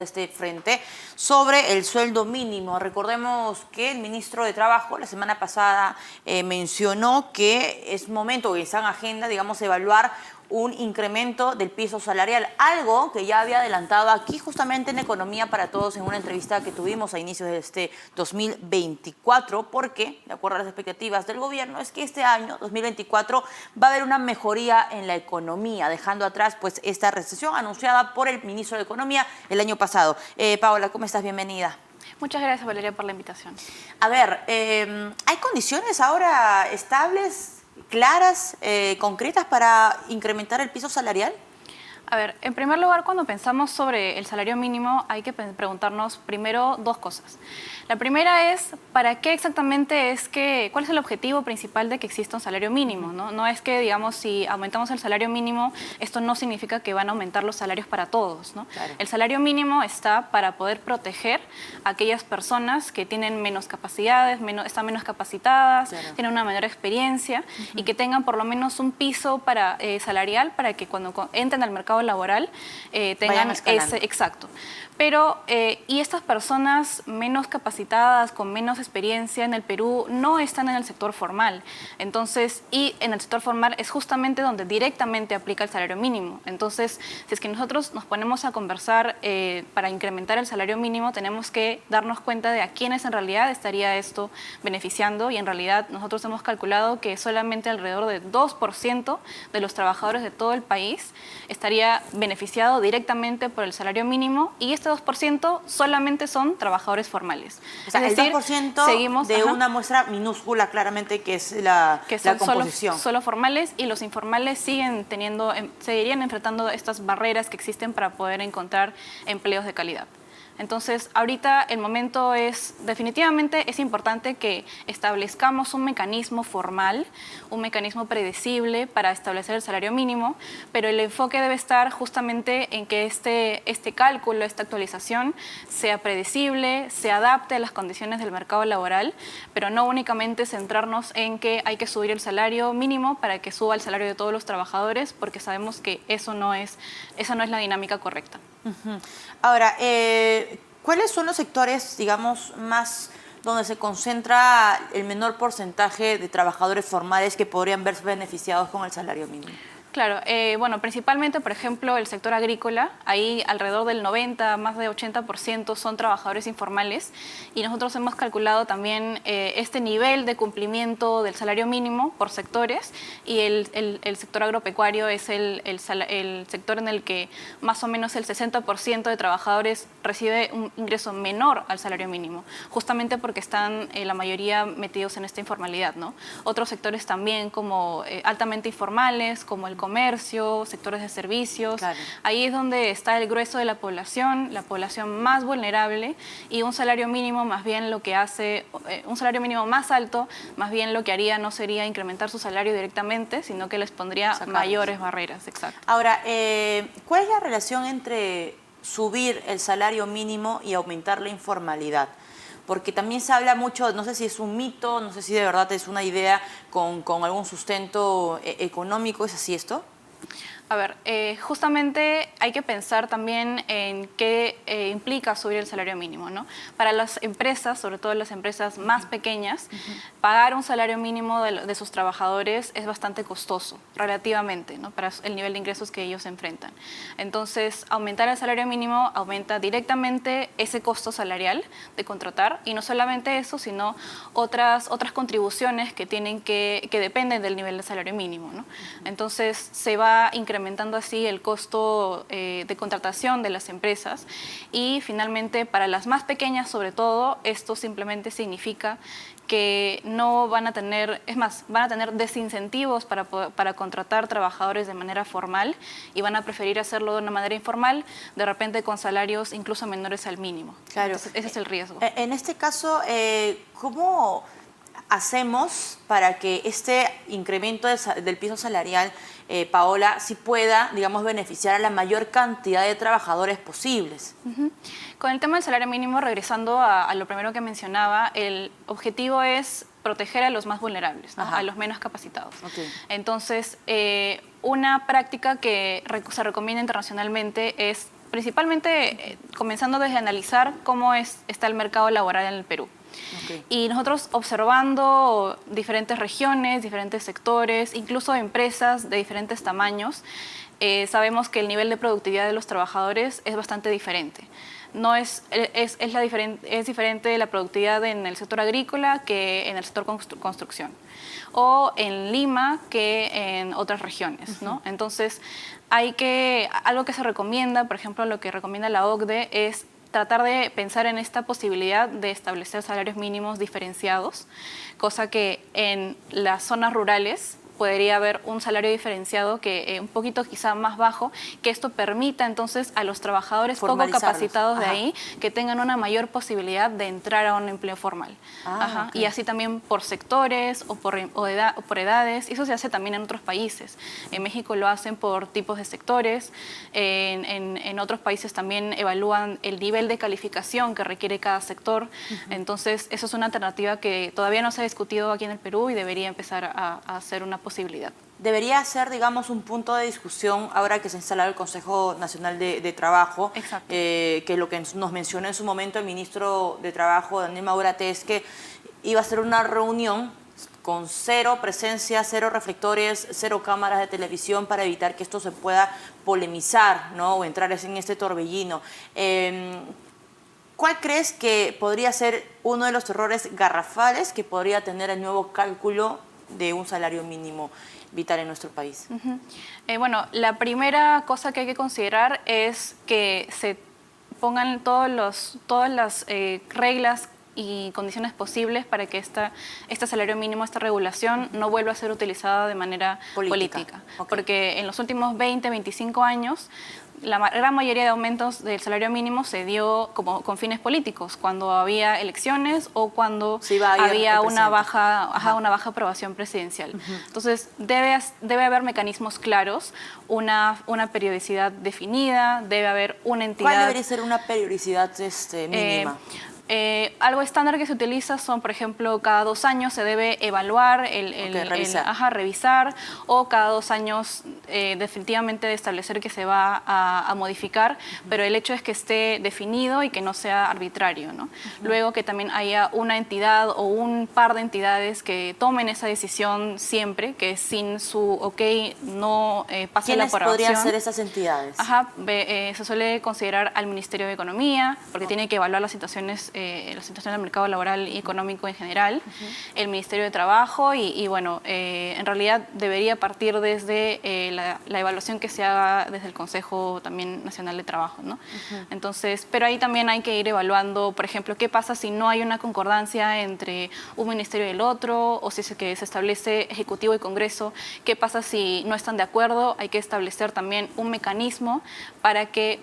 este frente sobre el sueldo mínimo. Recordemos que el ministro de Trabajo la semana pasada mencionó que es momento, que está en agenda, digamos, evaluar un incremento del piso salarial, algo que ya había adelantado aquí justamente en Economía para Todos en una entrevista que tuvimos a inicios de este 2024, porque, de acuerdo a las expectativas del gobierno, es que este año, 2024, va a haber una mejoría en la economía, dejando atrás pues esta recesión anunciada por el ministro de Economía el año pasado. Paola, ¿cómo estás? Bienvenida. Muchas gracias, Valeria, por la invitación. A ver, ¿hay condiciones ahora estables, claras, concretas para incrementar el piso salarial? A ver, en primer lugar, cuando pensamos sobre el salario mínimo, hay que preguntarnos primero dos cosas. La primera es, ¿para qué exactamente cuál es el objetivo principal de que exista un salario mínimo? No es que, digamos, si aumentamos el salario mínimo, esto no significa que van a aumentar los salarios para todos, ¿no? Claro. El salario mínimo está para poder proteger a aquellas personas que tienen menos capacidades, están menos capacitadas, Claro. tienen una menor experiencia y que tengan por lo menos un piso salarial para que cuando entren al mercado laboral tengan ese, exacto. Pero, y estas personas menos capacitadas, con menos experiencia en el Perú, no están en el sector formal. Entonces, y en el sector formal es justamente donde directamente aplica el salario mínimo. Entonces, si es que nosotros nos ponemos a conversar para incrementar el salario mínimo, tenemos que darnos cuenta de a quiénes en realidad estaría esto beneficiando, y en realidad nosotros hemos calculado que solamente alrededor de 2% de los trabajadores de todo el país estaría beneficiado directamente por el salario mínimo, y este 2% solamente son trabajadores formales. O sea, es decir, el 2% seguimos, de una muestra minúscula, claramente, que es la composición. Solo formales, y los informales seguirían enfrentando estas barreras que existen para poder encontrar empleos de calidad. Entonces, ahorita el momento definitivamente es importante que establezcamos un mecanismo formal, un mecanismo predecible para establecer el salario mínimo, pero el enfoque debe estar justamente en que este cálculo, esta actualización, sea predecible, se adapte a las condiciones del mercado laboral, pero no únicamente centrarnos en que hay que subir el salario mínimo para que suba el salario de todos los trabajadores, porque sabemos que esa no es la dinámica correcta. Ahora, ¿cuáles son los sectores, digamos, más donde se concentra el menor porcentaje de trabajadores formales que podrían verse beneficiados con el salario mínimo? Claro, bueno, principalmente, por ejemplo, el sector agrícola, ahí alrededor del 90, más de 80% son trabajadores informales, y nosotros hemos calculado también este nivel de cumplimiento del salario mínimo por sectores, y el sector agropecuario es el sector en el que más o menos el 60% de trabajadores recibe un ingreso menor al salario mínimo, justamente porque están la mayoría metidos en esta informalidad, ¿no? Otros sectores también como altamente informales, como el comercio, sectores de servicios. Claro. Ahí es donde está el grueso de la población más vulnerable, y un salario mínimo más bien un salario mínimo más alto, más bien lo que haría no sería incrementar su salario directamente, sino que les pondría mayores barreras. Exacto. Ahora, ¿cuál es la relación entre subir el salario mínimo y aumentar la informalidad? Porque también se habla mucho, no sé si es un mito, no sé si de verdad es una idea con algún sustento económico. ¿Es así esto? A ver, justamente hay que pensar también en qué implica subir el salario mínimo, ¿no? Para las empresas, sobre todo las empresas más pequeñas, pagar un salario mínimo de sus trabajadores es bastante costoso, relativamente, ¿no? Para el nivel de ingresos que ellos enfrentan. Entonces, aumentar el salario mínimo aumenta directamente ese costo salarial de contratar, y no solamente eso, sino otras contribuciones que dependen del nivel de salario mínimo, ¿no? Entonces, se va incrementando así el costo de contratación de las empresas, y finalmente para las más pequeñas sobre todo, esto simplemente significa que no van a tener, van a tener desincentivos para contratar trabajadores de manera formal, y van a preferir hacerlo de una manera informal, de repente con salarios incluso menores al mínimo. Claro. Entonces, ese es el riesgo. En este caso, ¿cómo hacemos para que este incremento del piso salarial, Paola, sí pueda, digamos, beneficiar a la mayor cantidad de trabajadores posibles? Con el tema del salario mínimo, regresando a lo primero que mencionaba, el objetivo es proteger a los más vulnerables, ¿no? A los menos capacitados. Okay. Entonces, una práctica que se recomienda internacionalmente es principalmente comenzando desde analizar cómo está el mercado laboral en el Perú. Okay. Y nosotros observando diferentes regiones, diferentes sectores, incluso empresas de diferentes tamaños, sabemos que el nivel de productividad de los trabajadores es bastante diferente. No es diferente la productividad en el sector agrícola que en el sector construcción, o en Lima que en otras regiones, ¿no? Entonces, algo que se recomienda, por ejemplo, lo que recomienda la OCDE es tratar de pensar en esta posibilidad de establecer salarios mínimos diferenciados, cosa que en las zonas rurales podría haber un salario diferenciado que un poquito quizá más bajo, que esto permita entonces a los trabajadores poco capacitados de ahí que tengan una mayor posibilidad de entrar a un empleo formal. Okay. Y así también por sectores o por edades. Eso se hace también en otros países. En México lo hacen por tipos de sectores. En otros países también evalúan el nivel de calificación que requiere cada sector. Entonces, eso es una alternativa que todavía no se ha discutido aquí en el Perú y debería empezar a ser una posibilidad. Debería ser, digamos, un punto de discusión ahora que se ha instalado el Consejo Nacional de Trabajo, que lo que nos mencionó en su momento el ministro de Trabajo, Daniel Maurate, es que iba a ser una reunión con 0 presencia, 0 reflectores, 0 cámaras de televisión para evitar que esto se pueda polemizar, ¿no? O entrar en este torbellino. ¿Cuál crees que podría ser uno de los errores garrafales que podría tener el nuevo cálculo de un salario mínimo vital en nuestro país? Bueno, la primera cosa que hay que considerar es que se pongan todas las reglas y condiciones posibles para que este salario mínimo, esta regulación, no vuelva a ser utilizada de manera política. Okay. Porque en los últimos 20, 25 años, la gran mayoría de aumentos del salario mínimo se dio con fines políticos, cuando había elecciones o cuando había una baja aprobación presidencial. Entonces, debe haber mecanismos claros, una periodicidad definida, debe haber una entidad... ¿Cuál debería ser una periodicidad mínima? Algo estándar que se utiliza son, por ejemplo, cada 2 años se debe evaluar, revisar, o cada 2 años definitivamente establecer que se va a modificar, pero el hecho es que esté definido y que no sea arbitrario, ¿no? Luego que también haya una entidad o un par de entidades que tomen esa decisión siempre, que sin su no pase la aprobación. ¿Quiénes podrían ser esas entidades? Se suele considerar al Ministerio de Economía, porque tiene que evaluar las situaciones la situación del mercado laboral y económico en general, el Ministerio de Trabajo y bueno, en realidad debería partir desde la evaluación que se haga desde el Consejo también Nacional de Trabajo, ¿no? Entonces, pero ahí también hay que ir evaluando, por ejemplo, qué pasa si no hay una concordancia entre un ministerio y el otro, o si se establece Ejecutivo y Congreso, qué pasa si no están de acuerdo. Hay que establecer también un mecanismo para que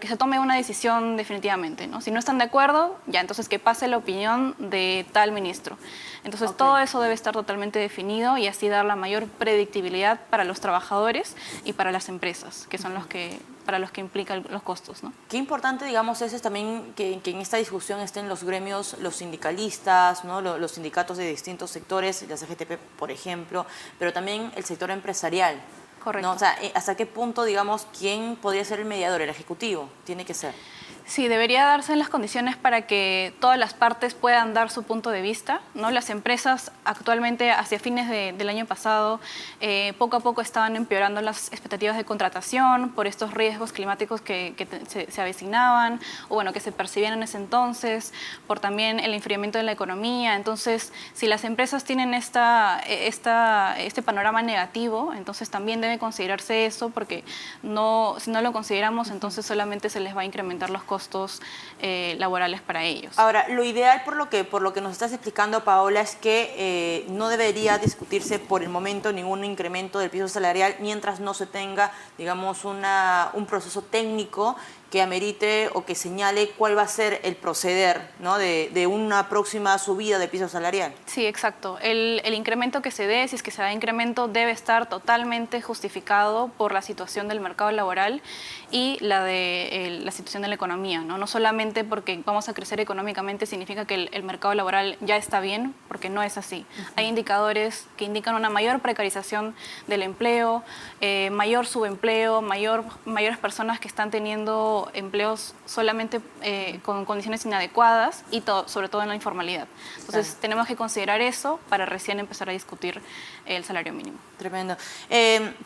se tome una decisión definitivamente, ¿no? Si no están de acuerdo, ya, entonces que pase la opinión de tal ministro. Entonces, todo eso debe estar totalmente definido y así dar la mayor predictibilidad para los trabajadores y para las empresas, que son para los que implican los costos, ¿no? Qué importante, digamos, es también que en esta discusión estén los gremios, los sindicalistas, ¿no? Los sindicatos de distintos sectores, la CGTP, por ejemplo, pero también el sector empresarial. Correcto. ¿No? O sea, ¿hasta qué punto, digamos, quién podría ser el mediador? ¿El Ejecutivo? Tiene que ser. Sí, debería darse en las condiciones para que todas las partes puedan dar su punto de vista, ¿no? Las empresas actualmente, hacia fines del año pasado, poco a poco estaban empeorando las expectativas de contratación por estos riesgos climáticos que se avecinaban, o bueno, que se percibían en ese entonces, por también el enfriamiento de la economía. Entonces, si las empresas tienen este panorama negativo, entonces también debe considerarse eso, porque si no lo consideramos, entonces solamente se les va a incrementar los costos laborales para ellos. Ahora, lo ideal por lo que nos estás explicando, Paola, es que no debería discutirse por el momento ningún incremento del piso salarial mientras no se tenga, digamos, un proceso técnico que amerite o que señale cuál va a ser el proceder, ¿no?, de una próxima subida del piso salarial. Sí, exacto. El incremento que se dé, si es que se da incremento, debe estar totalmente justificado por la situación del mercado laboral y la situación de la economía, ¿no? No solamente porque vamos a crecer económicamente significa que el mercado laboral ya está bien, porque no es así. Hay indicadores que indican una mayor precarización del empleo, mayor subempleo, mayores personas que están teniendo empleos solamente con condiciones inadecuadas y sobre todo en la informalidad. Entonces tenemos que considerar eso para recién empezar a discutir el salario mínimo. Tremendo.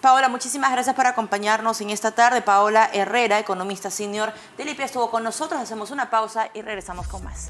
Paola, muchísimas gracias por acompañarnos en esta tarde. Paola Herrera, economista senior del IPI, estuvo con nosotros. Hacemos una pausa y regresamos con más.